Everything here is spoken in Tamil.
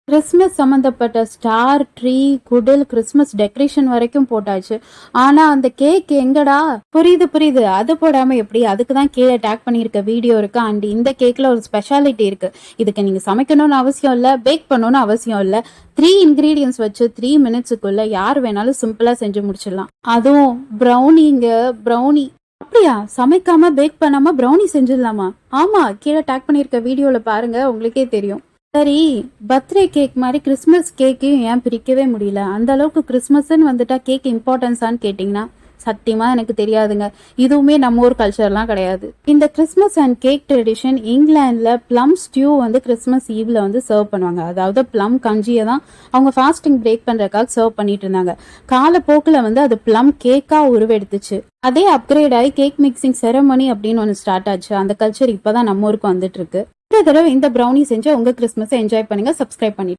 கிறிஸ்மஸ் சம்மந்தப்பட்ட ஸ்டார், ட்ரீ, குடில், கிறிஸ்மஸ் டெக்கரேஷன் வரைக்கும் போட்டாச்சு. ஆனா அந்த கேக் எங்கடா? புரியுது புரியுது, அது போடாம எப்படி? அதுக்கு தான் கீழே டேக் பண்ணியிருக்க வீடியோ இருக்கு. அண்ட் இந்த கேக்ல ஒரு ஸ்பெஷாலிட்டி இருக்கு. இதுக்கு நீங்க சமைக்கணும்னு அவசியம் இல்லை, பேக் பண்ணணும்னு அவசியம் இல்லை. 3 இன்கிரீடியன்ஸ் வச்சு 3 மினிட்ஸுக்குள்ள யார் வேணாலும் சிம்பிளா செஞ்சு முடிச்சிடலாம். அதுவும் ப்ரௌனிங்க. ப்ரௌனி அப்படியா? சமைக்காம பேக் பண்ணாம ப்ரௌனி செஞ்சிடலாமா? ஆமா, கீழே டேக் பண்ணியிருக்க வீடியோல பாருங்க, உங்களுக்கே தெரியும். சரி, பர்த்டே கேக் மாதிரி கிறிஸ்மஸ் கேக்கையும் ஏன் பிரிக்கவே முடியல? அந்த அளவுக்கு கிறிஸ்மஸ்ன்னு வந்துட்டா கேக் இம்பார்ட்டன்ஸான்னு கேட்டிங்கன்னா சத்தியமா எனக்கு தெரியாதுங்க. இதுவுமே நம்ம ஊர் கல்ச்சர்லாம் கிடையாது. இந்த கிறிஸ்மஸ் அண்ட் கேக் ட்ரெடிஷன் இங்கிலாந்துல பிளம் ஸ்டியூ வந்து கிறிஸ்மஸ் ஈவ்ல வந்து சர்வ் பண்ணுவாங்க. அதாவது பிளம் கஞ்சியை தான் அவங்க ஃபாஸ்டிங் பிரேக் பண்றதுக்காக சர்வ் பண்ணிட்டு இருந்தாங்க. காலப்போக்கில் வந்து அது பிளம் கேக்கா உருவெடுத்துச்சு. அதே அப்கிரேட் ஆகி கேக் மிக்சிங் செரமனி அப்படின்னு ஒன்று ஸ்டார்ட் ஆச்சு. அந்த கல்ச்சர் இப்பதான் நம்ம ஊருக்கு வந்துட்டு இருக்கு. இந்த தடவை இந்த ப்ரௌனி செஞ்சு உங்க கிறிஸ்மஸை என்ஜாய் பண்ணுங்க. சப்ஸ்கிரைப் பண்ணி